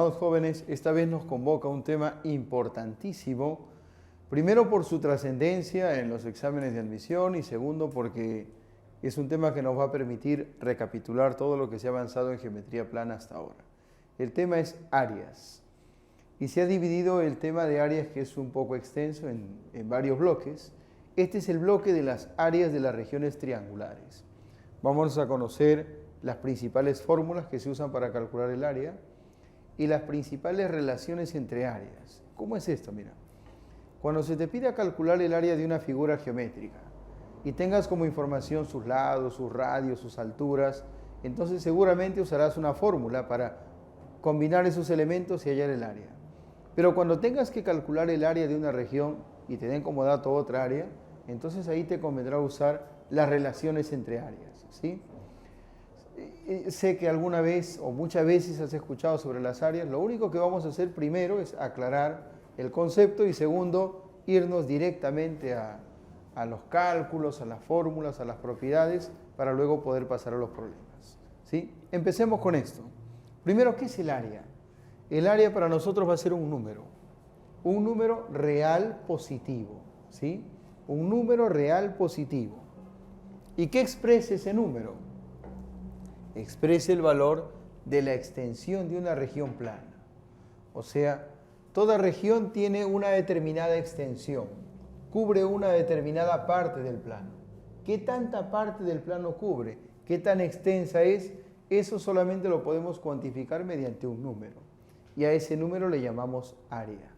Estimados jóvenes, esta vez nos convoca un tema importantísimo, primero por su trascendencia en los exámenes de admisión y segundo porque es un tema que nos va a permitir recapitular todo lo que se ha avanzado en geometría plana hasta ahora. El tema es áreas y se ha dividido el tema de áreas, que es un poco extenso, en varios bloques. Este es el bloque de las áreas de las regiones triangulares. Vamos a conocer las principales fórmulas que se usan para calcular el área y las principales relaciones entre áreas. ¿Cómo es esto? Mira, cuando se te pida calcular el área de una figura geométrica y tengas como información sus lados, sus radios, sus alturas, entonces seguramente usarás una fórmula para combinar esos elementos y hallar el área. Pero cuando tengas que calcular el área de una región y te den como dato otra área, entonces ahí te convendrá usar las relaciones entre áreas, ¿sí? Sé que alguna vez o muchas veces has escuchado sobre las áreas. Lo único que vamos a hacer primero es aclarar el concepto y segundo, irnos directamente a los cálculos, a las fórmulas, a las propiedades, para luego poder pasar a los problemas, ¿sí? Empecemos con esto. Primero, ¿qué es el área? El área para nosotros va a ser un número real positivo, ¿sí? Un número real positivo. ¿Y qué expresa ese número? Expresa el valor de la extensión de una región plana. O sea, toda región tiene una determinada extensión, cubre una determinada parte del plano. ¿Qué tanta parte del plano cubre? ¿Qué tan extensa es? Eso solamente lo podemos cuantificar mediante un número. Y a ese número le llamamos área.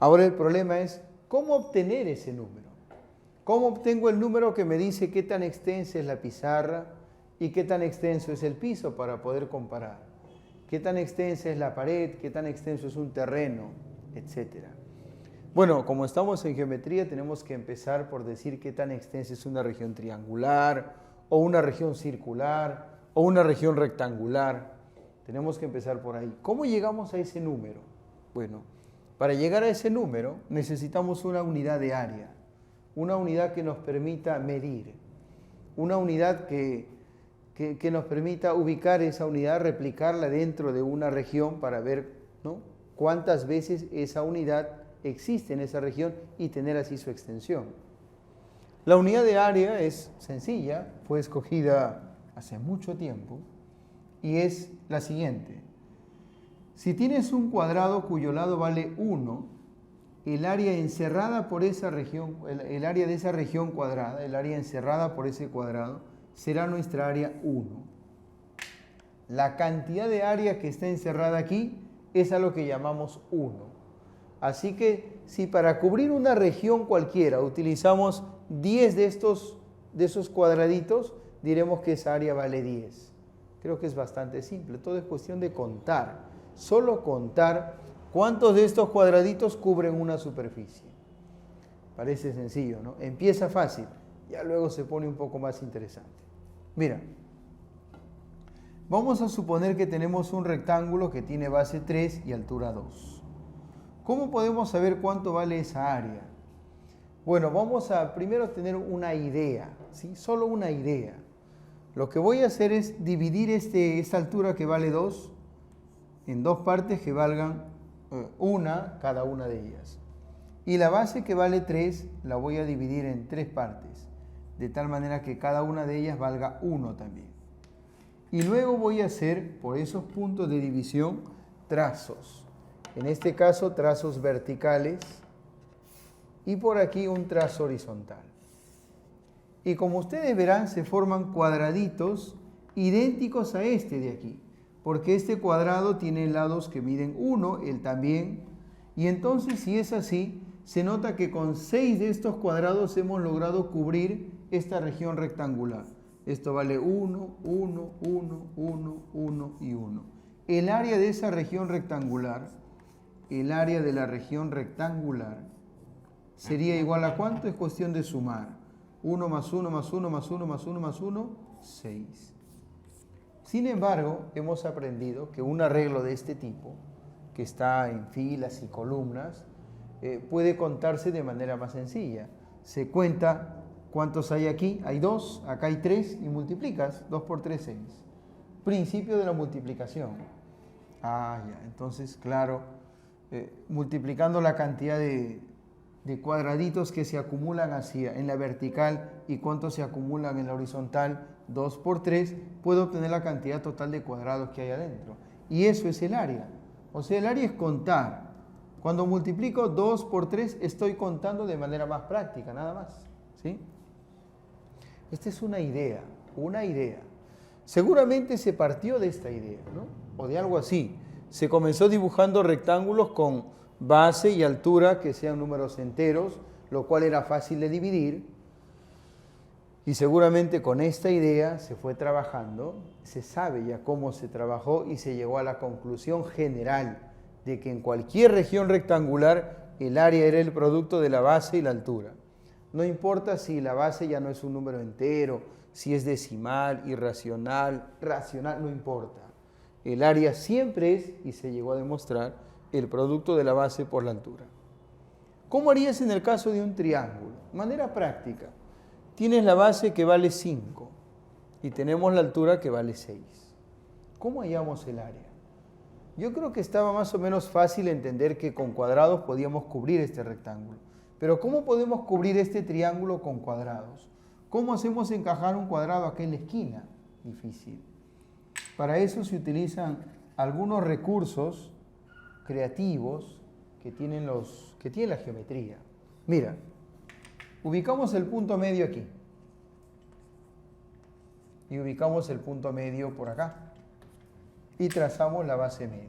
Ahora el problema es, ¿cómo obtener ese número? ¿Cómo obtengo el número que me dice qué tan extensa es la pizarra y qué tan extenso es el piso para poder comparar? ¿Qué tan extensa es la pared? ¿Qué tan extenso es un terreno? Etcétera. Bueno, como estamos en geometría, tenemos que empezar por decir qué tan extensa es una región triangular, o una región circular, o una región rectangular. Tenemos que empezar por ahí. ¿Cómo llegamos a ese número? Bueno, para llegar a ese número necesitamos una unidad de área, una unidad que nos permita medir, una unidad que nos permita ubicar esa unidad, replicarla dentro de una región para ver, ¿no?, cuántas veces esa unidad existe en esa región y tener así su extensión. La unidad de área es sencilla, fue escogida hace mucho tiempo y es la siguiente. Si tienes un cuadrado cuyo lado vale 1, el área encerrada por esa región, el área de esa región cuadrada, el área encerrada por ese cuadrado, será nuestra área 1. La cantidad de área que está encerrada aquí es a lo que llamamos 1. Así que si para cubrir una región cualquiera utilizamos 10 de esos cuadraditos, diremos que esa área vale 10. Creo que es bastante simple, todo es cuestión de contar. Solo contar cuántos de estos cuadraditos cubren una superficie. Parece sencillo, ¿no? Empieza fácil, ya luego se pone un poco más interesante. Mira, vamos a suponer que tenemos un rectángulo que tiene base 3 y altura 2. ¿Cómo podemos saber cuánto vale esa área? Bueno, vamos a primero tener una idea, ¿sí? Solo una idea. Lo que voy a hacer es dividir esta altura que vale 2 en dos partes que valgan cada una de ellas. Y la base que vale 3 la voy a dividir en 3 partes, de tal manera que cada una de ellas valga 1 también. Y luego voy a hacer, por esos puntos de división, trazos. En este caso, trazos verticales y por aquí un trazo horizontal. Y como ustedes verán, se forman cuadraditos idénticos a este de aquí, porque este cuadrado tiene lados que miden 1, él también, y entonces si es así, se nota que con 6 de estos cuadrados hemos logrado cubrir esta región rectangular. Esto vale 1, 1, 1, 1, 1 y 1. El área de esa región rectangular, el área de la región rectangular, sería igual a ¿cuánto? Es cuestión de sumar. 1 más 1 más 1 más 1 más 1 más 1, 6. Sin embargo, hemos aprendido que un arreglo de este tipo, que está en filas y columnas, puede contarse de manera más sencilla. Se cuenta cuántos hay aquí, hay 2, acá hay 3 y multiplicas, 2 por 3, 6. Principio de la multiplicación. Ah, ya. Entonces, claro, multiplicando la cantidad de cuadraditos que se acumulan hacia en la vertical y cuántos se acumulan en la horizontal, 2 por 3, puedo obtener la cantidad total de cuadrados que hay adentro. Y eso es el área. O sea, el área es contar. Cuando multiplico 2 por 3, estoy contando de manera más práctica, nada más. ¿Sí? Esta es una idea, una idea. Seguramente se partió de esta idea, ¿no? O de algo así. Se comenzó dibujando rectángulos con base y altura que sean números enteros, lo cual era fácil de dividir. Y seguramente con esta idea se fue trabajando, se sabe ya cómo se trabajó y se llegó a la conclusión general de que en cualquier región rectangular el área era el producto de la base y la altura. No importa si la base ya no es un número entero, si es decimal, irracional, racional, no importa. El área siempre es, y se llegó a demostrar, el producto de la base por la altura. ¿Cómo harías en el caso de un triángulo? De manera práctica. Tienes la base que vale 5 y tenemos la altura que vale 6. ¿Cómo hallamos el área? Yo creo que estaba más o menos fácil entender que con cuadrados podíamos cubrir este rectángulo. Pero ¿cómo podemos cubrir este triángulo con cuadrados? ¿Cómo hacemos encajar un cuadrado acá en la esquina? Difícil. Para eso se utilizan algunos recursos creativos que tienen la geometría. Mira, ubicamos el punto medio aquí y ubicamos el punto medio por acá y trazamos la base media.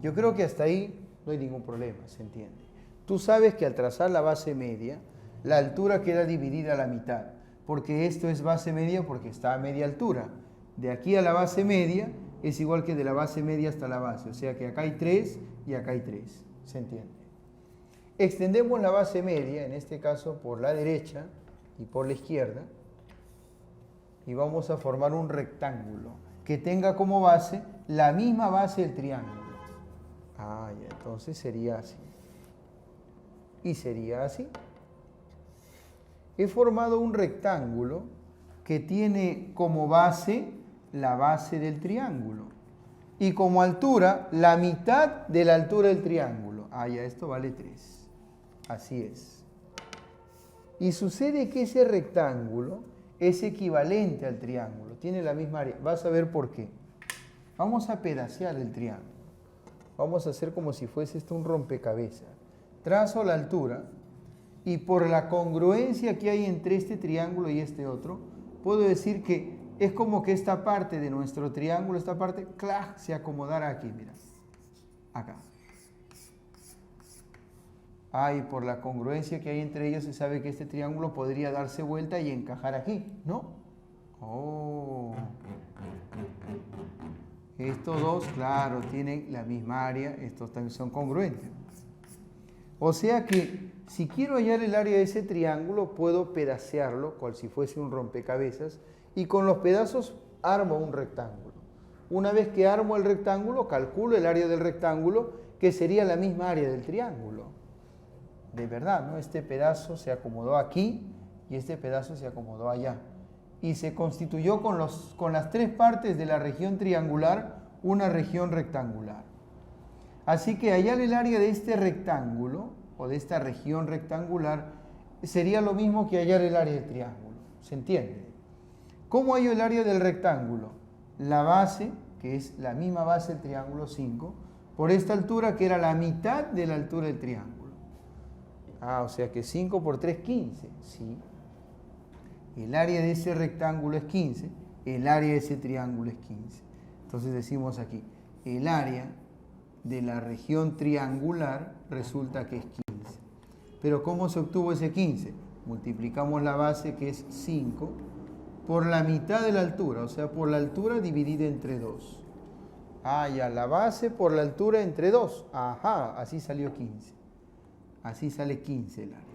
Yo creo que hasta ahí no hay ningún problema, se entiende. Tú sabes que al trazar la base media, la altura queda dividida a la mitad, porque esto es base media porque está a media altura. De aquí a la base media es igual que de la base media hasta la base, o sea que acá hay 3 y acá hay 3, ¿se entiende? Extendemos la base media, en este caso por la derecha y por la izquierda, y vamos a formar un rectángulo que tenga como base la misma base del triángulo. Ah, ya, entonces sería así. Y sería así. He formado un rectángulo que tiene como base la base del triángulo y como altura la mitad de la altura del triángulo. Ah, ya, esto vale 3. Así es. Y sucede que ese rectángulo es equivalente al triángulo, tiene la misma área. Vas a ver por qué. Vamos a pedacear el triángulo. Vamos a hacer como si fuese esto un rompecabezas. Trazo la altura y por la congruencia que hay entre este triángulo y este otro, puedo decir que es como que esta parte de nuestro triángulo, esta parte, ¡clac!, se acomodara aquí, mira. Acá. Y por la congruencia que hay entre ellos se sabe que este triángulo podría darse vuelta y encajar aquí, ¿no? Oh. Estos dos, claro, tienen la misma área, estos también son congruentes. O sea que si quiero hallar el área de ese triángulo, puedo pedacearlo, cual si fuese un rompecabezas, y con los pedazos armo un rectángulo. Una vez que armo el rectángulo, calculo el área del rectángulo, que sería la misma área del triángulo. De verdad, ¿no? Este pedazo se acomodó aquí y este pedazo se acomodó allá. Y se constituyó con las 3 partes de la región triangular una región rectangular. Así que hallar el área de este rectángulo o de esta región rectangular sería lo mismo que hallar el área del triángulo. ¿Se entiende? ¿Cómo hallo el área del rectángulo? La base, que es la misma base del triángulo 5, por esta altura que era la mitad de la altura del triángulo. O sea que 5 por 3, 15. Sí. El área de ese rectángulo es 15, el área de ese triángulo es 15. Entonces decimos aquí, el área de la región triangular resulta que es 15. Pero ¿cómo se obtuvo ese 15? Multiplicamos la base, que es 5, por la mitad de la altura, o sea, por la altura dividida entre 2. Ya, la base por la altura entre 2. Ajá, así salió 15. Así sale 15 el área.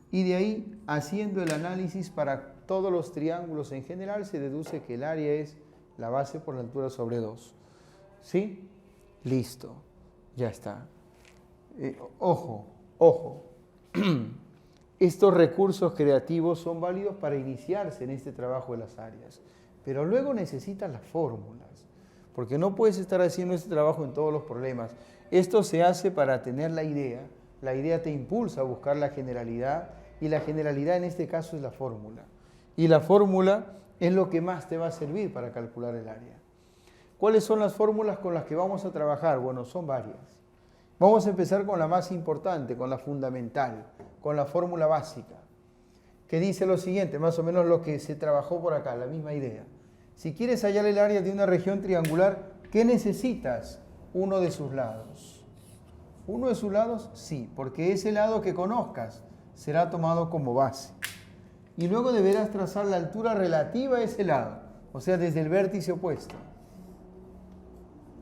Y de ahí, haciendo el análisis para todos los triángulos en general, se deduce que el área es la base por la altura sobre 2. ¿Sí? Listo. Ya está. Ojo. Estos recursos creativos son válidos para iniciarse en este trabajo de las áreas. pero luego necesitas las fórmulas, porque no puedes estar haciendo este trabajo en todos los problemas. Esto se hace para tener la idea te impulsa a buscar la generalidad, y la generalidad en este caso es la fórmula. Y la fórmula es lo que más te va a servir para calcular el área. ¿Cuáles son las fórmulas con las que vamos a trabajar? Bueno, son varias. Vamos a empezar con la más importante, con la fundamental, con la fórmula básica, que dice lo siguiente, más o menos lo que se trabajó por acá, la misma idea. Si quieres hallar el área de una región triangular, ¿qué necesitas? Uno de sus lados. ¿Uno de sus lados? Sí, porque ese lado que conozcas será tomado como base. Y luego deberás trazar la altura relativa a ese lado, o sea, desde el vértice opuesto.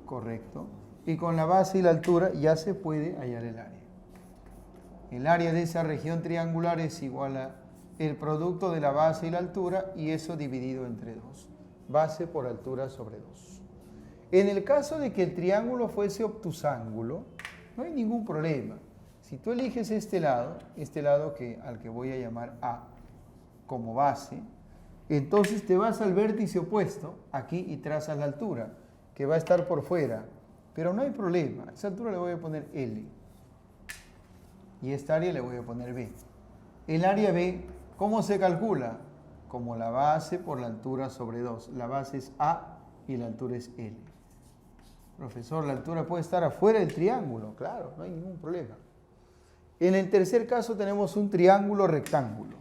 Correcto. Y con la base y la altura ya se puede hallar el área. El área de esa región triangular es igual a el producto de la base y la altura, y eso dividido entre 2. Base por altura sobre 2. En el caso de que el triángulo fuese obtusángulo, no hay ningún problema. Si tú eliges este lado al que voy a llamar A como base, entonces te vas al vértice opuesto aquí y trazas la altura, que va a estar por fuera. Pero no hay problema. A esa altura le voy a poner L. Y esta área le voy a poner B. El área B, ¿cómo se calcula? Como la base por la altura sobre 2. La base es A y la altura es L. Profesor, la altura puede estar afuera del triángulo. Claro, no hay ningún problema. En el tercer caso tenemos un triángulo rectángulo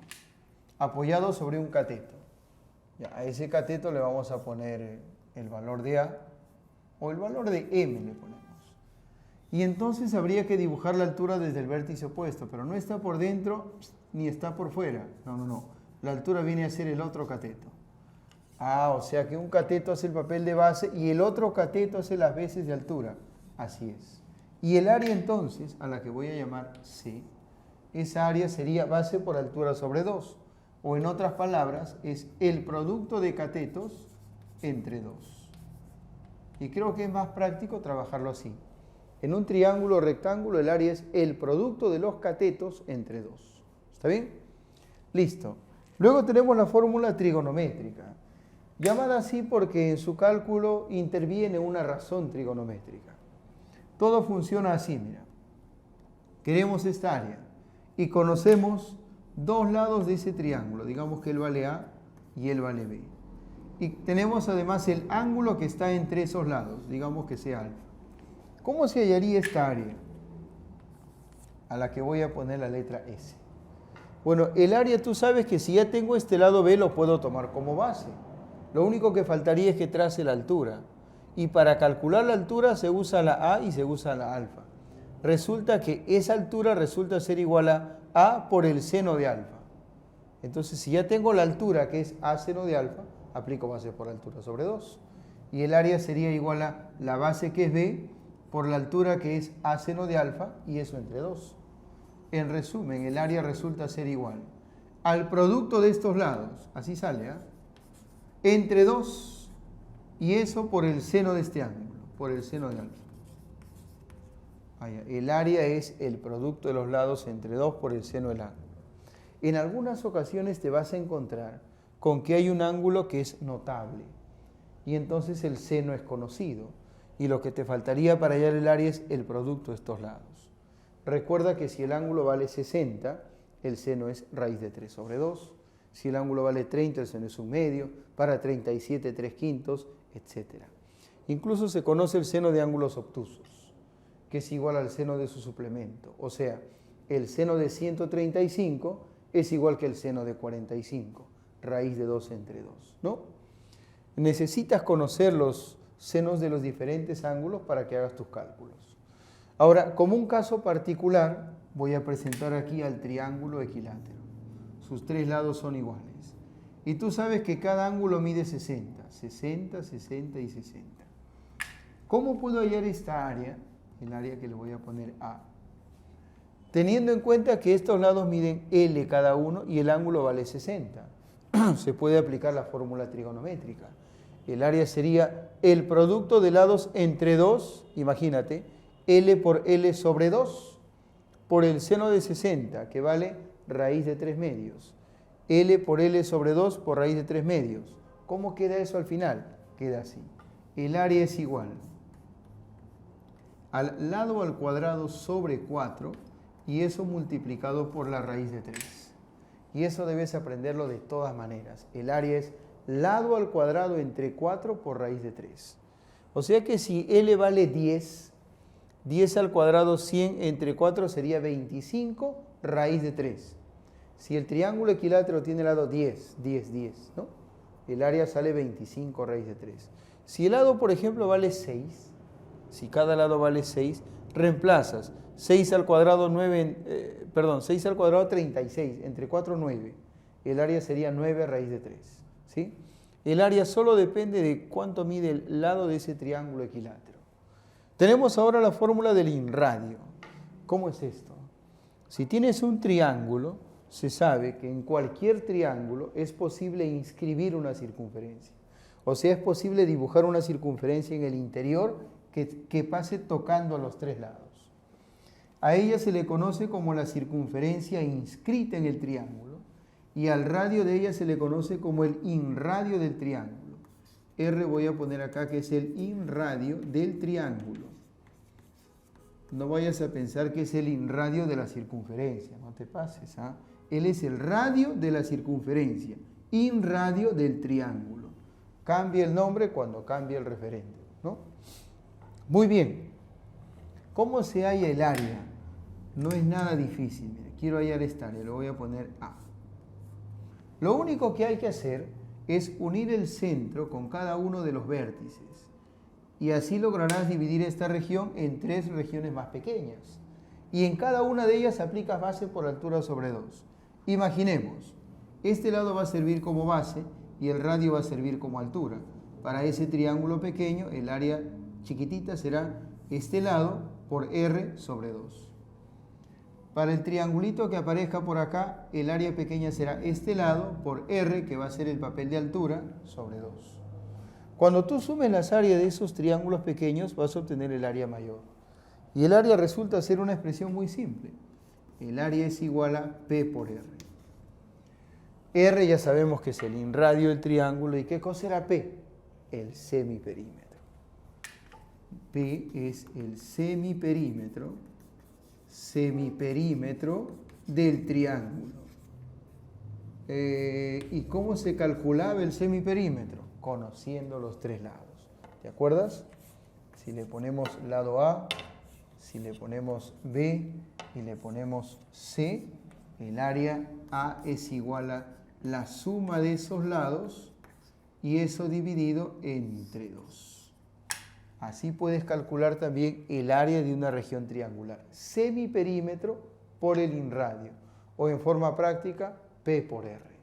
apoyado sobre un cateto. Ya, a ese cateto le vamos a poner el valor de A o el valor de M le ponemos. Y entonces habría que dibujar la altura desde el vértice opuesto, pero no está por dentro ni está por fuera. No. La altura viene a ser el otro cateto. O sea que un cateto hace el papel de base y el otro cateto hace las veces de altura. Así es. Y el área entonces, a la que voy a llamar C, esa área sería base por altura sobre 2. O en otras palabras, es el producto de catetos entre 2. Y creo que es más práctico trabajarlo así. En un triángulo rectángulo el área es el producto de los catetos entre 2. ¿Está bien? Listo. Luego tenemos la fórmula trigonométrica, llamada así porque en su cálculo interviene una razón trigonométrica. Todo funciona así, mira. Queremos esta área y conocemos dos lados de ese triángulo. Digamos que él vale A y él vale B. Y tenemos además el ángulo que está entre esos lados, digamos que sea alfa. ¿Cómo se hallaría esta área? A la que voy a poner la letra S. Bueno, el área tú sabes que si ya tengo este lado B lo puedo tomar como base. Lo único que faltaría es que trace la altura. Y para calcular la altura se usa la A y se usa la alfa. Resulta que esa altura resulta ser igual a A por el seno de alfa. Entonces, si ya tengo la altura que es A seno de alfa, aplico base por altura sobre 2. Y el área sería igual a la base que es B por la altura que es A seno de alfa y eso entre 2. En resumen, el área resulta ser igual al producto de estos lados, así sale, entre 2 y eso por el seno de este ángulo, por el seno de alfa. El área es el producto de los lados entre 2 por el seno del ángulo. En algunas ocasiones te vas a encontrar con que hay un ángulo que es notable y entonces el seno es conocido y lo que te faltaría para hallar el área es el producto de estos lados. Recuerda que si el ángulo vale 60, el seno es raíz de 3 sobre 2. Si el ángulo vale 30, el seno es 1/2. Para 37, 3/5, etc. Incluso se conoce el seno de ángulos obtusos, que es igual al seno de su suplemento. O sea, el seno de 135 es igual que el seno de 45, raíz de 2 entre 2, ¿no? Necesitas conocer los senos de los diferentes ángulos para que hagas tus cálculos. Ahora, como un caso particular, voy a presentar aquí al triángulo equilátero. Sus tres lados son iguales. Y tú sabes que cada ángulo mide 60, 60, 60 y 60. ¿Cómo puedo hallar esta área? El área que le voy a poner A. Teniendo en cuenta que estos lados miden L cada uno y el ángulo vale 60. Se puede aplicar la fórmula trigonométrica. El área sería el producto de lados entre 2, imagínate, L por L sobre 2, por el seno de 60, que vale raíz de 3 medios. L por L sobre 2 por raíz de 3 medios, ¿Cómo queda eso al final? Queda así. El área es igual al lado al cuadrado sobre 4 y eso multiplicado por la raíz de 3. Y eso debes aprenderlo de todas maneras. El área es lado al cuadrado entre 4 por raíz de 3. O sea que si L vale 10, 10 al cuadrado 100 entre 4 sería 25 raíz de 3. Si el triángulo equilátero tiene lado 10, 10, 10, ¿no? El área sale 25 raíz de 3. Si el lado, por ejemplo, vale 6, si cada lado vale 6, reemplazas 6 al cuadrado 6 al cuadrado 36, entre 4, 9. El área sería 9 raíz de 3, ¿sí? El área solo depende de cuánto mide el lado de ese triángulo equilátero. Tenemos ahora la fórmula del inradio. ¿Cómo es esto? Si tienes un triángulo, se sabe que en cualquier triángulo es posible inscribir una circunferencia. O sea, es posible dibujar una circunferencia en el interior que pase tocando a los tres lados. A ella se le conoce como la circunferencia inscrita en el triángulo y al radio de ella se le conoce como el inradio del triángulo. R voy a poner acá que es el inradio del triángulo. No vayas a pensar que es el inradio de la circunferencia, no te pases, ¿ah? Él es el radio de la circunferencia, inradio del triángulo. Cambia el nombre cuando cambia el referente, ¿no? Muy bien. ¿Cómo se halla el área? No es nada difícil. Mira, quiero hallar esta área, lo voy a poner A. Lo único que hay que hacer es unir el centro con cada uno de los vértices. Y así lograrás dividir esta región en 3 regiones más pequeñas. Y en cada una de ellas aplicas base por altura sobre 2. Imaginemos, este lado va a servir como base y el radio va a servir como altura. Para ese triángulo pequeño, el área chiquitita será este lado por R sobre 2. Para el triangulito que aparezca por acá, el área pequeña será este lado por R, que va a ser el papel de altura, sobre 2. Cuando tú sumes las áreas de esos triángulos pequeños, vas a obtener el área mayor. Y el área resulta ser una expresión muy simple. El área es igual a P por R. R ya sabemos que es el inradio del triángulo. ¿Y qué cosa era P? El semiperímetro. P es el semiperímetro del triángulo. ¿Y cómo se calculaba el semiperímetro? Conociendo los 3 lados. ¿Te acuerdas? Si le ponemos lado A, si le ponemos B y le ponemos C, el área A es igual a la suma de esos lados y eso dividido entre 2. Así puedes calcular también el área de una región triangular. Semiperímetro por el inradio o en forma práctica P por R.